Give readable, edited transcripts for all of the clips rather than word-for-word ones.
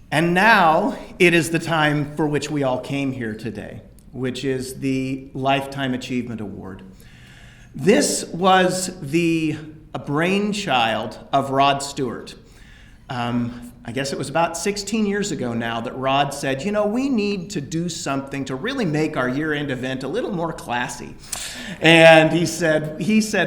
And now it is the time for which we all came here today, which is the Lifetime Achievement Award. This was a brainchild of Rod Stewart. I guess it was about 16 years ago now that Rod said, we need to do something to really make our year-end event a little more classy. And he said,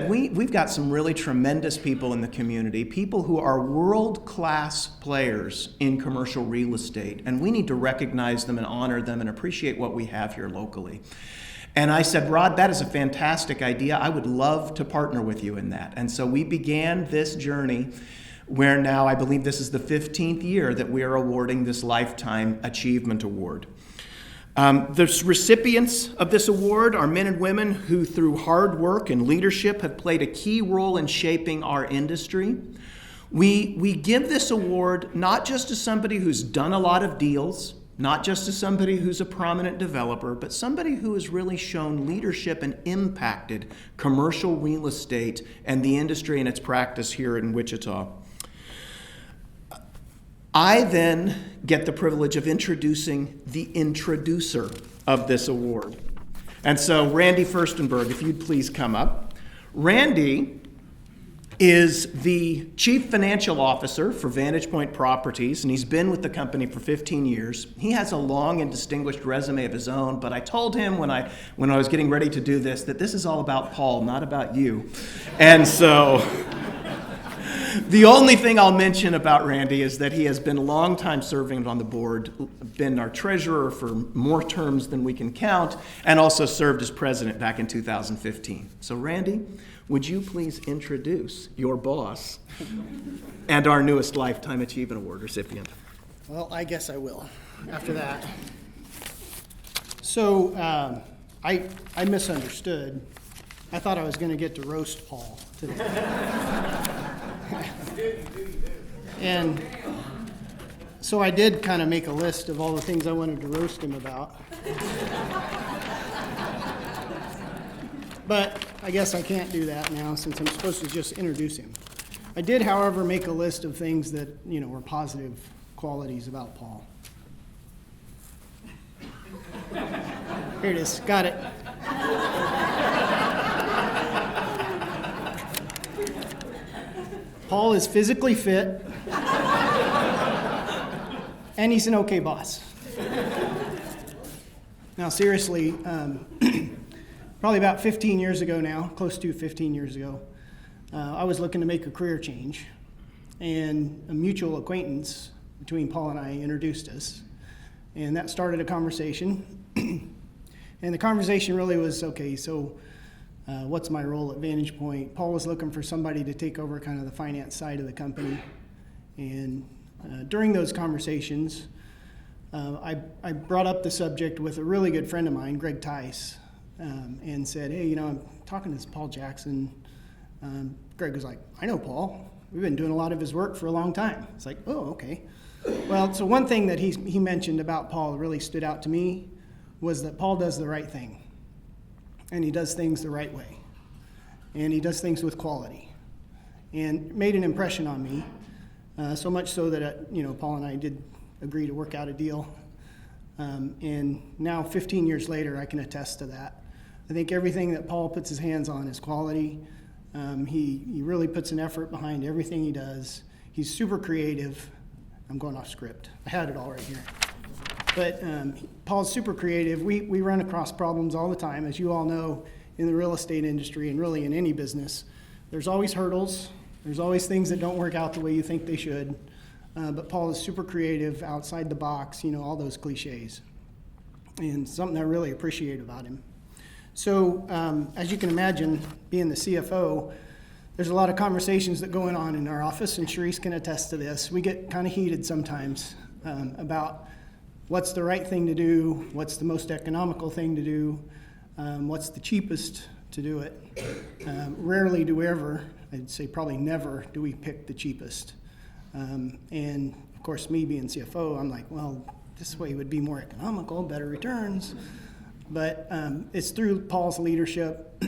we've got some really tremendous people in the community, people who are world-class players in commercial real estate, and we need to recognize them and honor them and appreciate what we have here locally. And I said, Rod, that is a fantastic idea. I would love to partner with you in that. And so we began this journey where now I believe this is the 15th year that we are awarding this Lifetime Achievement Award. The recipients of this award are men and women who, through hard work and leadership, have played a key role in shaping our industry. We give this award not just to somebody who's done a lot of deals, not just to somebody who's a prominent developer, but somebody who has really shown leadership and impacted commercial real estate and the industry and its practice here in Wichita. I then get the privilege of introducing the introducer of this award. And so Randy Furstenberg, if you'd please come up. Randy is the Chief Financial Officer for Vantage Properties, and he's been with the company for 15 years. He has a long and distinguished resume of his own, but I told him when I was getting ready to do this that this is all about Paul, not about you. And so the only thing I'll mention about Randy is that he has been a long time serving on the board, been our treasurer for more terms than we can count, and also served as president back in 2015. So Randy, would you please introduce your boss and our newest Lifetime Achievement Award recipient? Well, I guess I will after that. So I misunderstood. I thought I was going to get to roast Paul today. And so I did kind of make a list of all the things I wanted to roast him about. But I guess I can't do that now since I'm supposed to just introduce him. I did, however, make a list of things that, were positive qualities about Paul. Here it is. Got it. Paul is physically fit, and he's an okay boss. Now, seriously, probably about 15 years ago now, close to 15 years ago, I was looking to make a career change, and a mutual acquaintance between Paul and I introduced us, and that started a conversation. And the conversation really was, okay, so what's my role at Vantage Point? Paul was looking for somebody to take over kind of the finance side of the company. And during those conversations, I brought up the subject with a really good friend of mine, Greg Tice, and said, hey, I'm talking to this Paul Jackson. Greg was like, I know Paul. We've been doing a lot of his work for a long time. It's like, oh, okay. Well, so one thing that he mentioned about Paul that really stood out to me was that Paul does the right thing. And he does things the right way. And he does things with quality. And made an impression on me, so much so that, Paul and I did agree to work out a deal. And now, 15 years later, I can attest to that. I think everything that Paul puts his hands on is quality. He really puts an effort behind everything he does. He's super creative. I'm going off script. I had it all right here. But Paul's super creative. We run across problems all the time, as you all know, in the real estate industry and really in any business. There's always hurdles. There's always things that don't work out the way you think they should. But Paul is super creative, outside the box, all those cliches. And something I really appreciate about him. So as you can imagine, being the CFO, there's a lot of conversations that go on in our office, and Sharice can attest to this. We get kind of heated sometimes about what's the right thing to do, what's the most economical thing to do, what's the cheapest to do it. Rarely do we ever, I'd say probably never, do we pick the cheapest. And of course, me being CFO, I'm like, well, this way would be more economical, better returns. But it's through Paul's leadership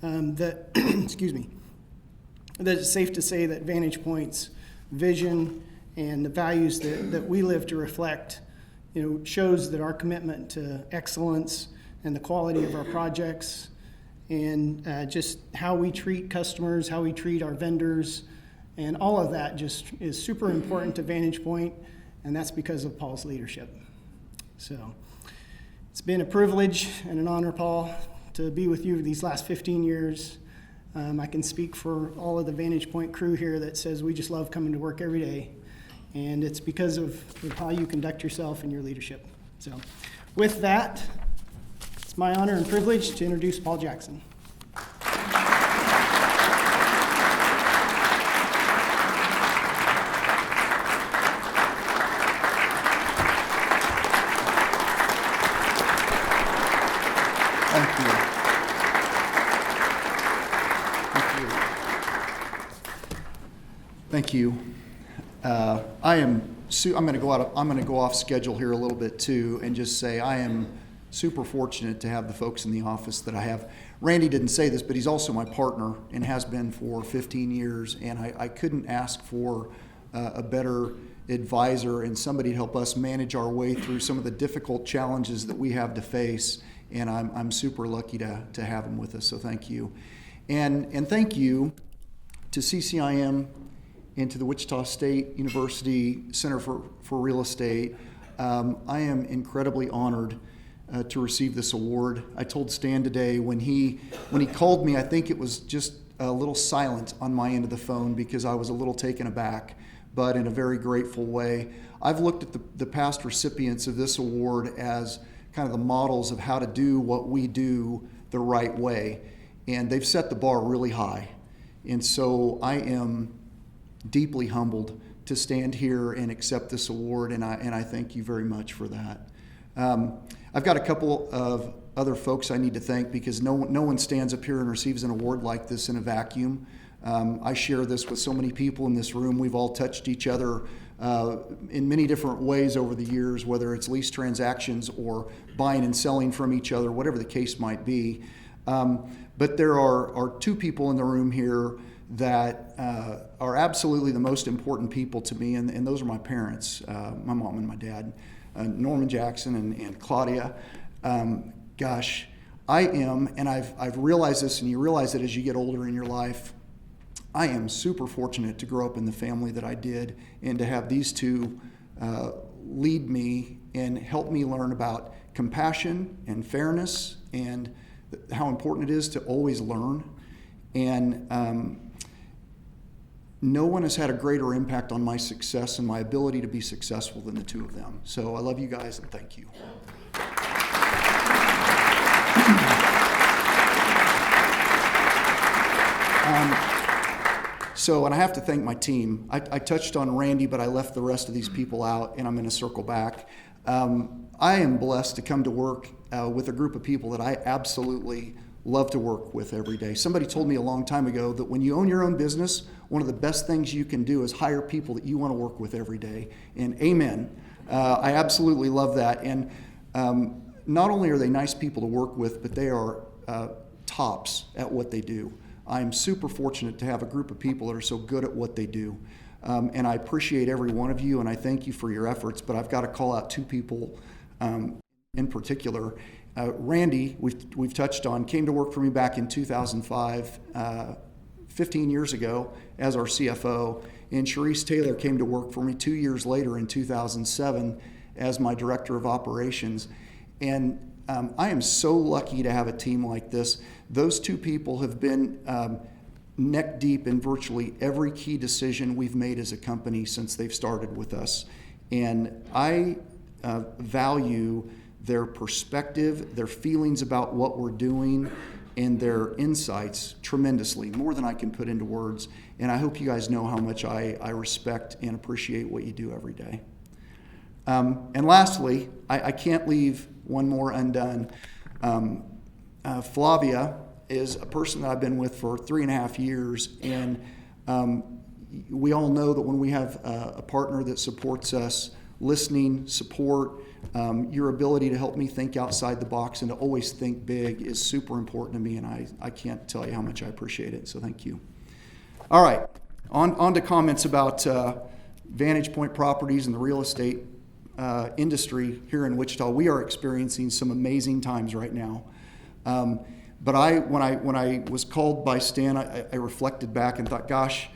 that, excuse me, that it's safe to say that Vantage Point's vision and the values that we live to reflect, shows that our commitment to excellence and the quality of our projects and just how we treat customers, how we treat our vendors, and all of that just is super important to Vantage Point, and that's because of Paul's leadership. So it's been a privilege and an honor, Paul, to be with you these last 15 years. I can speak for all of the Vantage Point crew here that says we just love coming to work every day, and it's because of how you conduct yourself and your leadership. So with that, it's my honor and privilege to introduce Paul Jackson. Thank you. Thank you. I'm going to go off schedule here a little bit too, and just say I am super fortunate to have the folks in the office that I have. Randy didn't say this, but he's also my partner and has been for 15 years, and I couldn't ask for a better advisor and somebody to help us manage our way through some of the difficult challenges that we have to face. And I'm super lucky to have him with us, so thank you. And thank you to CCIM and to the Wichita State University Center for Real Estate. I am incredibly honored to receive this award. I told Stan today when he called me, I think it was just a little silent on my end of the phone because I was a little taken aback, but in a very grateful way. I've looked at the past recipients of this award as kind of the models of how to do what we do the right way. And they've set the bar really high. And so I am deeply humbled to stand here and accept this award, and I thank you very much for that. I've got a couple of other folks I need to thank because no one stands up here and receives an award like this in a vacuum. I share this with so many people in this room. We've all touched each other in many different ways over the years, whether it's lease transactions or buying and selling from each other, whatever the case might be. But there are two people in the room here that are absolutely the most important people to me, and those are my parents, my mom and my dad, Norman Jackson and Claudia. Gosh, I am, and I've realized this, and you realize it as you get older in your life, I am super fortunate to grow up in the family that I did and to have these two lead me and help me learn about compassion and fairness and how important it is to always learn. And no one has had a greater impact on my success and my ability to be successful than the two of them. So I love you guys and thank you. And I have to thank my team. I touched on Randy, but I left the rest of these people out, and I'm going to circle back. I am blessed to come to work with a group of people that I absolutely love to work with every day. Somebody told me a long time ago that when you own your own business, one of the best things you can do is hire people that you want to work with every day. And amen. I absolutely love that. And not only are they nice people to work with, but they are tops at what they do. I'm super fortunate to have a group of people that are so good at what they do. And I appreciate every one of you, and I thank you for your efforts, but I've got to call out two people in particular. Randy, we've touched on, came to work for me back in 2005, 15 years ago, as our CFO, and Sharice Taylor came to work for me 2 years later in 2007 as my Director of Operations. And I am so lucky to have a team like this. Those two people have been neck deep in virtually every key decision we've made as a company since they've started with us. And I value their perspective, their feelings about what we're doing, and their insights tremendously, more than I can put into words. And I hope you guys know how much I respect and appreciate what you do every day. And lastly, I can't leave one more undone. Flavia is a person that I've been with for 3.5 years, and we all know that when we have a partner that supports us, listening, support, your ability to help me think outside the box and to always think big is super important to me, and I can't tell you how much I appreciate it, so thank you. All right, on to comments about Vantage Point Properties and the real estate industry here in Wichita, we are experiencing some amazing times right now. But when I was called by Stan, I reflected back and thought, gosh,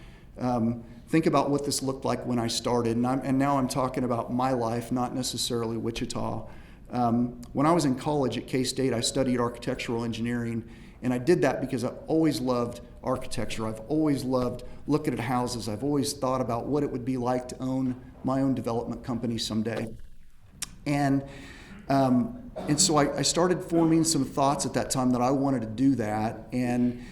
think about what this looked like when I started. And now I'm talking about my life, not necessarily Wichita. When I was in college at K-State, I studied architectural engineering, and I did that because I always loved architecture. I've always loved looking at houses. I've always thought about what it would be like to own my own development company someday. And so I started forming some thoughts at that time that I wanted to do that. And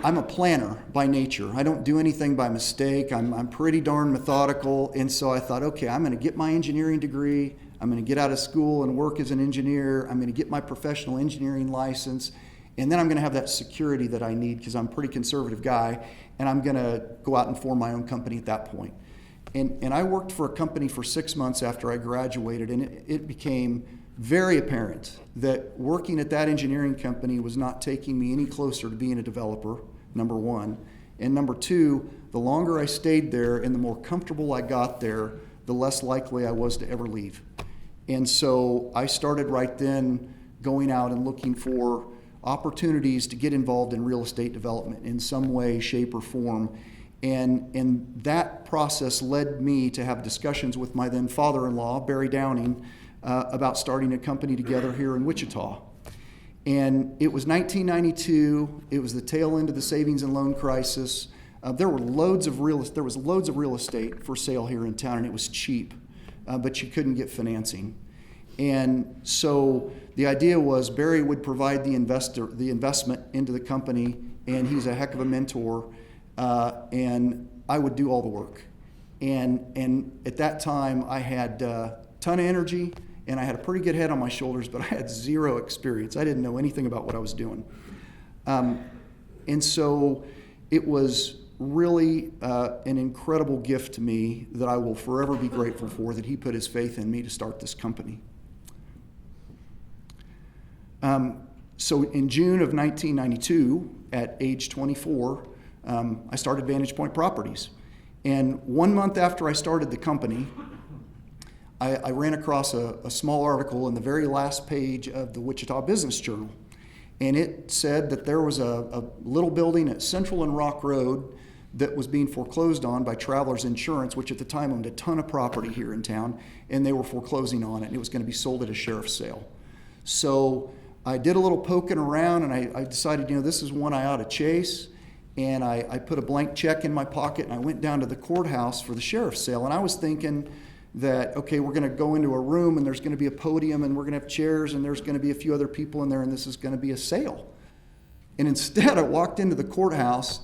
I'm a planner by nature. I don't do anything by mistake. I'm pretty darn methodical. And so I thought, okay, I'm going to get my engineering degree. I'm going to get out of school and work as an engineer. I'm going to get my professional engineering license. And then I'm going to have that security that I need because I'm a pretty conservative guy. And I'm going to go out and form my own company at that point. And I worked for a company for 6 months after I graduated, and it became very apparent that working at that engineering company was not taking me any closer to being a developer, number one. And number two, the longer I stayed there and the more comfortable I got there, the less likely I was to ever leave. And so I started right then going out and looking for opportunities to get involved in real estate development in some way, shape, or form. And that process led me to have discussions with my then father-in-law, Barry Downing, about starting a company together here in Wichita. And it was 1992. It was the tail end of the savings and loan crisis. There was loads of real estate for sale here in town, and it was cheap, but you couldn't get financing. And so the idea was Barry would provide the investment into the company, and he's a heck of a mentor. And I would do all the work. And at that time, I had a ton of energy, and I had a pretty good head on my shoulders, but I had zero experience. I didn't know anything about what I was doing. And so it was really an incredible gift to me that I will forever be grateful for, that he put his faith in me to start this company. So in June of 1992, at age 24, I started Vantage Point Properties. And 1 month after I started the company, I ran across a small article in the very last page of the Wichita Business Journal. And it said that there was a little building at Central and Rock Road that was being foreclosed on by Travelers Insurance, which at the time owned a ton of property here in town, and they were foreclosing on it, and it was going to be sold at a sheriff's sale. So I did a little poking around, and I decided, this is one I ought to chase. And I put a blank check in my pocket, and I went down to the courthouse for the sheriff's sale. And I was thinking that, okay, we're going to go into a room, and there's going to be a podium, and we're going to have chairs, and there's going to be a few other people in there, and this is going to be a sale. And instead, I walked into the courthouse,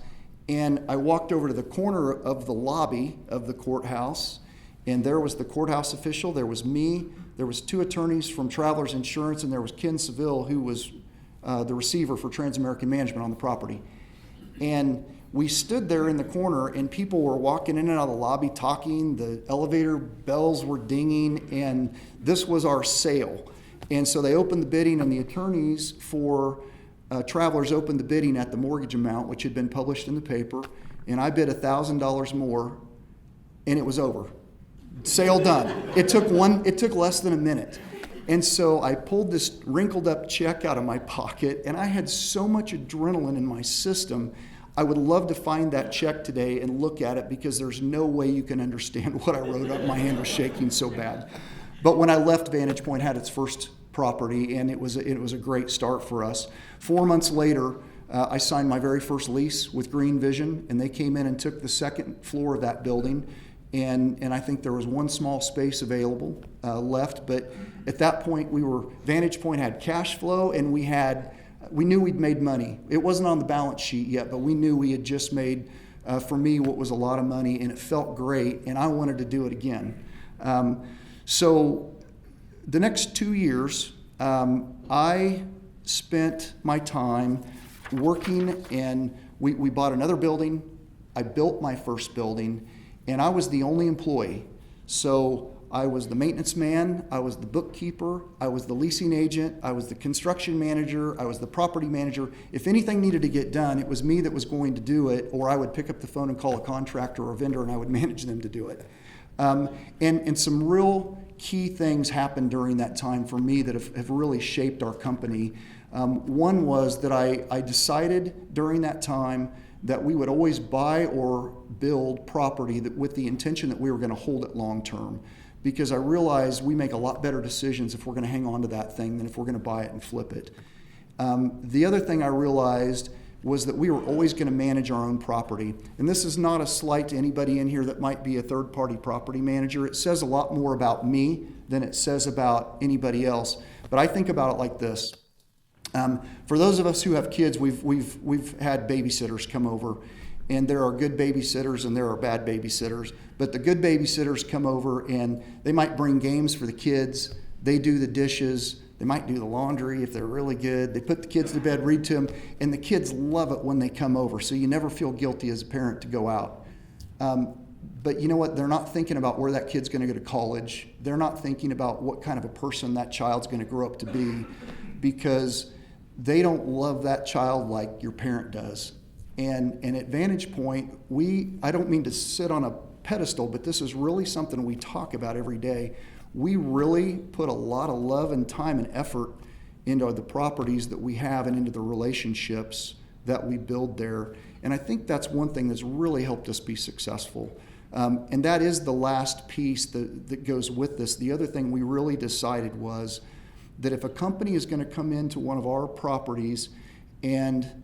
and I walked over to the corner of the lobby of the courthouse, and there was the courthouse official, there was me, there was two attorneys from Travelers Insurance, and there was Ken Seville, who was the receiver for Transamerican Management on the property. And we stood there in the corner, and people were walking in and out of the lobby talking. The elevator bells were dinging, and this was our sale. And so they opened the bidding, and the attorneys for Travelers opened the bidding at the mortgage amount, which had been published in the paper. And I bid $1,000 more, and it was over. Sale done. It took less than a minute. And so I pulled this wrinkled up check out of my pocket, and I had so much adrenaline in my system. I would love to find that check today and look at it, because there's no way you can understand what I wrote up. My hand was shaking so bad. But when I left, Vantage Point had its first property, and it was a great start for us. 4 months later, I signed my very first lease with Green Vision, and they came in and took the second floor of that building. And I think there was one small space available left, but at that point Vantage Point had cash flow, and we knew we'd made money. It wasn't on the balance sheet yet, but we knew we had just made, for me, what was a lot of money, and it felt great, and I wanted to do it again. So the next 2 years, I spent my time working, and we bought another building. I built my first building, and I was the only employee. So I was the maintenance man, I was the bookkeeper, I was the leasing agent, I was the construction manager, I was the property manager. If anything needed to get done, it was me that was going to do it, or I would pick up the phone and call a contractor or a vendor and I would manage them to do it. And some real key things happened during that time for me that have really shaped our company. One was that I decided during that time that we would always buy or build property with the intention that we were going to hold it long term. Because I realized we make a lot better decisions if we're going to hang on to that thing than if we're going to buy it and flip it. The other thing I realized was that we were always going to manage our own property. And this is not a slight to anybody in here that might be a third-party property manager. It says a lot more about me than it says about anybody else. But I think about it like this. For those of us who have kids, we've had babysitters come over. And there are good babysitters and there are bad babysitters. But the good babysitters come over and they might bring games for the kids. They do the dishes. They might do the laundry if they're really good. They put the kids to bed, read to them. And the kids love it when they come over. So you never feel guilty as a parent to go out. But you know what? They're not thinking about where that kid's going to go to college. They're not thinking about what kind of a person that child's going to grow up to be, because they don't love that child like your parent does. And at Vantage Point, I don't mean to sit on a pedestal, but this is really something we talk about every day. We really put a lot of love and time and effort into the properties that we have and into the relationships that we build there. And I think that's one thing that's really helped us be successful. And that is the last piece that goes with this. The other thing we really decided was that if a company is going to come into one of our properties and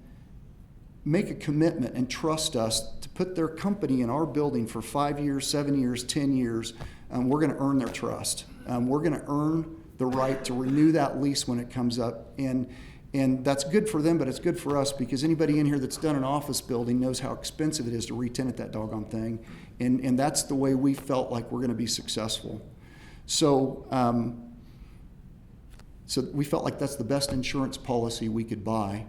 make a commitment and trust us to put their company in our building for 5 years, 7 years, 10 years, we're going to earn their trust. We're going to earn the right to renew that lease when it comes up. And that's good for them, but it's good for us, because anybody in here that's done an office building knows how expensive it is to re-tenant that doggone thing. And that's the way we felt like we're going to be successful. So we felt like that's the best insurance policy we could buy.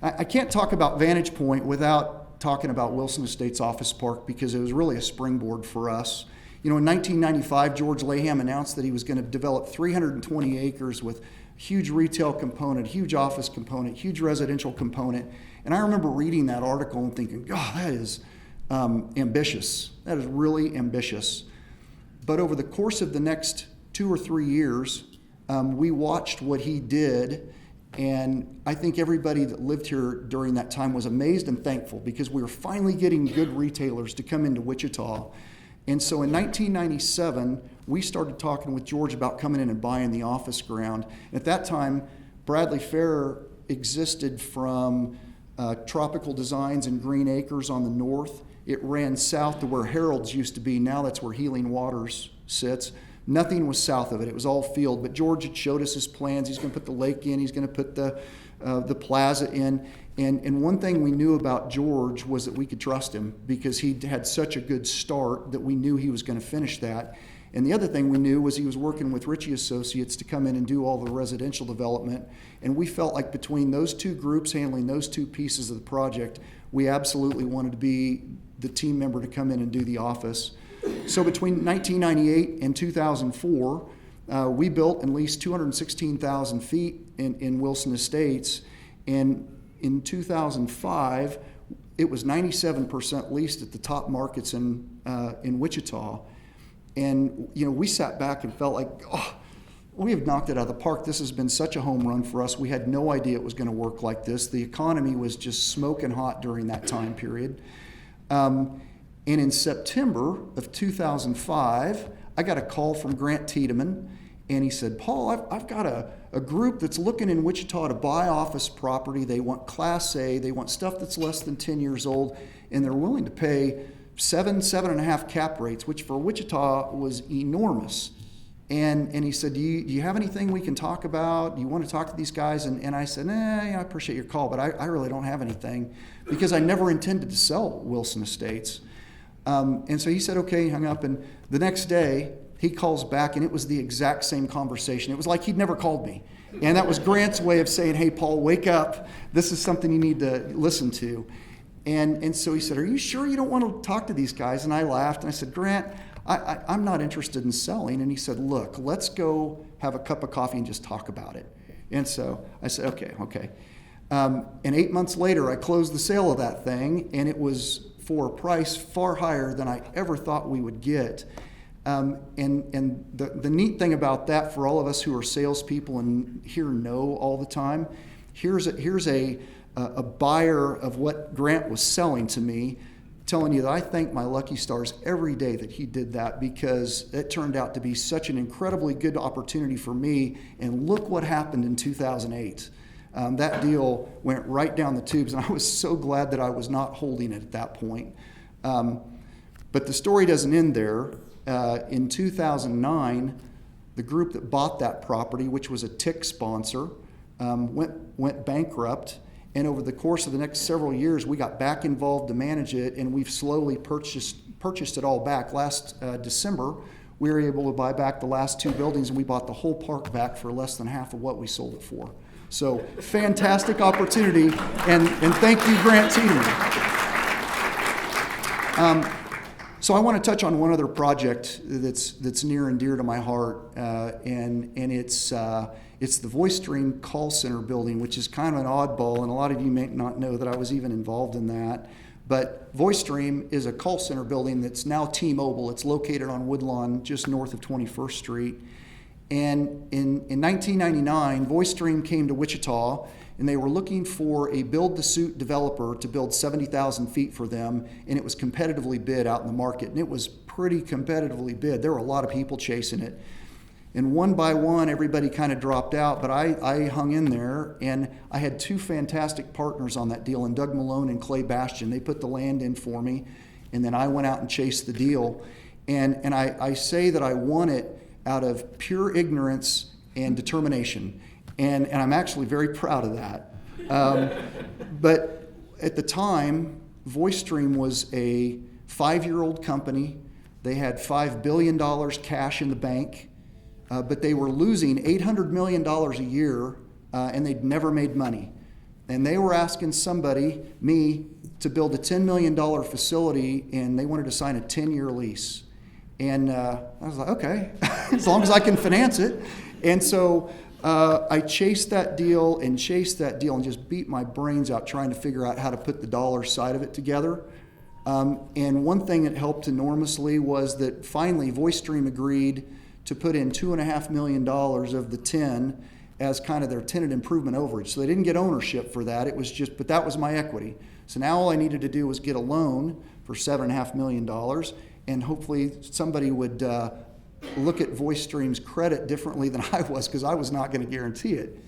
I can't talk about Vantage Point without talking about Wilson Estates Office Park, because it was really a springboard for us. You know, in 1995, George Laham announced that he was going to develop 320 acres with huge retail component, huge office component, huge residential component. And I remember reading that article and thinking, God, that is ambitious. That is really ambitious. But over the course of the next 2 or 3 years, we watched what he did. And I think everybody that lived here during that time was amazed and thankful, because we were finally getting good retailers to come into Wichita. And so in 1997, we started talking with George about coming in and buying the office ground. At that time, Bradley Fair existed from Tropical Designs and Green Acres on the north. It ran south to where Harold's used to be. Now that's where Healing Waters sits. Nothing was south of it. It was all field. But George had showed us his plans. He's going to put the lake in. He's going to put the plaza in. And one thing we knew about George was that we could trust him, because he had such a good start that we knew he was going to finish that. And the other thing we knew was he was working with Ritchie Associates to come in and do all the residential development. And we felt like between those two groups handling those two pieces of the project, we absolutely wanted to be the team member to come in and do the office. So between 1998 and 2004, we built and leased 216,000 feet in Wilson Estates. And in 2005, it was 97% leased at the top markets in Wichita. And you know, we sat back and felt like, oh, we have knocked it out of the park. This has been such a home run for us. We had no idea it was going to work like this. The economy was just smoking hot during that time period. And in September of 2005, I got a call from Grant Tiedemann, and he said, Paul, I've got a group that's looking in Wichita to buy office property. They want Class A. They want stuff that's less than 10 years old, and they're willing to pay 7.5 cap rates, which for Wichita was enormous. And he said, do you have anything we can talk about? Do you want to talk to these guys? And I said, I appreciate your call, but I really don't have anything, because I never intended to sell Wilson Estates. And so he said, okay, he hung up. And the next day, he calls back, and it was the exact same conversation. It was like he'd never called me. And that was Grant's way of saying, hey, Paul, wake up. This is something you need to listen to. And so he said, are you sure you don't want to talk to these guys? And I laughed, and I said, Grant, I'm not interested in selling. And he said, look, let's go have a cup of coffee and just talk about it. And so I said, okay. And 8 months later, I closed the sale of that thing, and it was for a price far higher than I ever thought we would get. And the neat thing about that, for all of us who are salespeople and here know all the time, here's a buyer of what Grant was selling to me, telling you that I thank my lucky stars every day that he did that, because it turned out to be such an incredibly good opportunity for me. And look what happened in 2008. That deal went right down the tubes, and I was so glad that I was not holding it at that point. But the story doesn't end there. In 2009, the group that bought that property, which was a TIC sponsor, went bankrupt. And over the course of the next several years, we got back involved to manage it, and we've slowly purchased it all back. Last December, we were able to buy back the last 2 buildings, and we bought the whole park back for less than half of what we sold it for. So fantastic opportunity, and thank you, Grant Tiedemann. So I want to touch on one other project that's near and dear to my heart, and it's the VoiceStream call center building, which is kind of an oddball, and a lot of you may not know that I was even involved in that. But VoiceStream is a call center building that's now T-Mobile. It's located on Woodlawn, just north of 21st Street. And in 1999, VoiceStream came to Wichita, and they were looking for a build-to-suit developer to build 70,000 feet for them, and it was competitively bid out in the market, and it was pretty competitively bid. There were a lot of people chasing it. And one by one, everybody kind of dropped out, but I hung in there, and I had 2 fantastic partners on that deal, and Doug Malone and Clay Bastian. They put the land in for me, and then I went out and chased the deal. And I say that I won it out of pure ignorance and determination. And I'm actually very proud of that. But at the time, VoiceStream was a 5-year-old company. They had $5 billion cash in the bank, but they were losing $800 million a year, and they'd never made money. And they were asking me, to build a $10 million facility, and they wanted to sign a 10-year lease. And I was like, okay, as long as I can finance it. And so I chased that deal and just beat my brains out trying to figure out how to put the dollar side of it together. And one thing that helped enormously was that finally VoiceStream agreed to put in $2.5 million of the 10 as kind of their tenant improvement overage. So they didn't get ownership for that. It was just, but that was my equity. So now all I needed to do was get a loan for $7.5 million. And hopefully somebody would look at VoiceStream's credit differently than I was, because I was not going to guarantee it.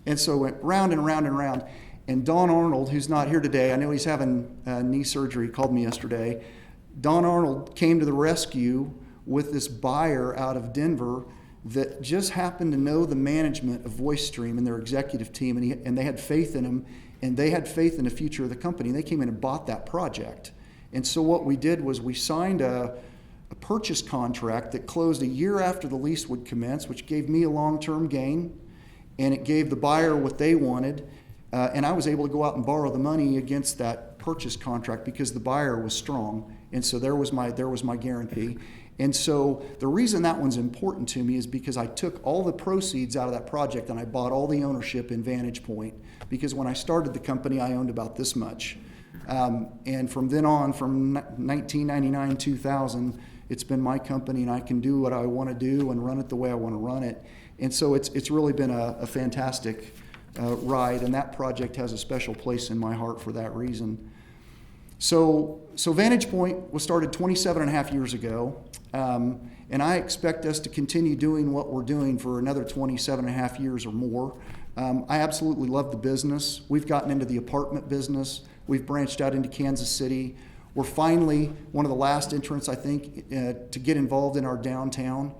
And so it went round and round and round. And Don Arnold, who's not here today, I know he's having knee surgery, he called me yesterday. Don Arnold came to the rescue with this buyer out of Denver that just happened to know the management of VoiceStream and their executive team, and they had faith in him, and they had faith in the future of the company. And they came in and bought that project. And so what we did was we signed a purchase contract that closed a year after the lease would commence, which gave me a long-term gain, and it gave the buyer what they wanted. And I was able to go out and borrow the money against that purchase contract because the buyer was strong. And so there was my guarantee. And so the reason that one's important to me is because I took all the proceeds out of that project and I bought all the ownership in Vantage Point, because when I started the company, I owned about this much. And from then on, from 1999, 2000, it's been my company, and I can do what I want to do and run it the way I want to run it. And so it's really been a fantastic ride, and that project has a special place in my heart for that reason. So Vantage Point was started 27 and a half years ago, and I expect us to continue doing what we're doing for another 27 and a half years or more. I absolutely love the business. We've gotten into the apartment business. We've branched out into Kansas City. We're finally one of the last entrants, I think, to get involved in our downtown.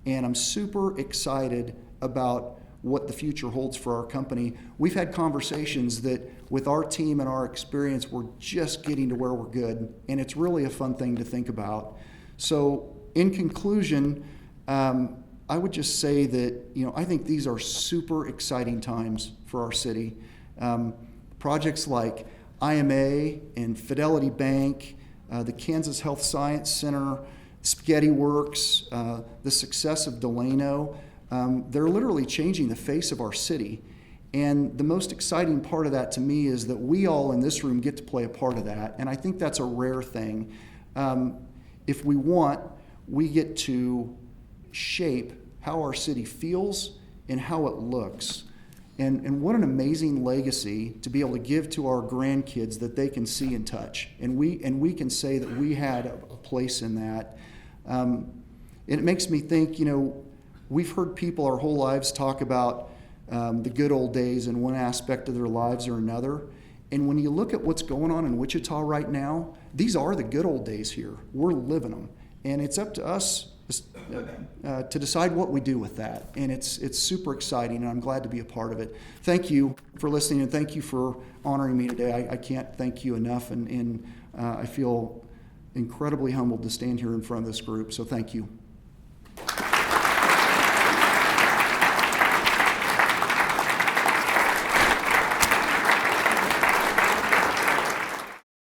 And I'm super excited about what the future holds for our company. We've had conversations that with our team and our experience, we're just getting to where we're good. And it's really a fun thing to think about. So in conclusion, I would just say that, I think these are super exciting times for our city. Projects like IMA and Fidelity Bank, the Kansas Health Science Center, Spaghetti Works, the success of Delano, they're literally changing the face of our city. And the most exciting part of that to me is that we all in this room get to play a part of that. And I think that's a rare thing. If we want, we get to shape how our city feels and how it looks. And what an amazing legacy to be able to give to our grandkids that they can see and touch. And we can say that we had a place in that. It makes me think, we've heard people our whole lives talk about the good old days in one aspect of their lives or another. And when you look at what's going on in Wichita right now, these are the good old days here. We're living them. And it's up to us to decide what we do with that. And it's super exciting, and I'm glad to be a part of it. Thank you for listening, and thank you for honoring me today. I can't thank you enough, and I feel incredibly humbled to stand here in front of this group, so thank you.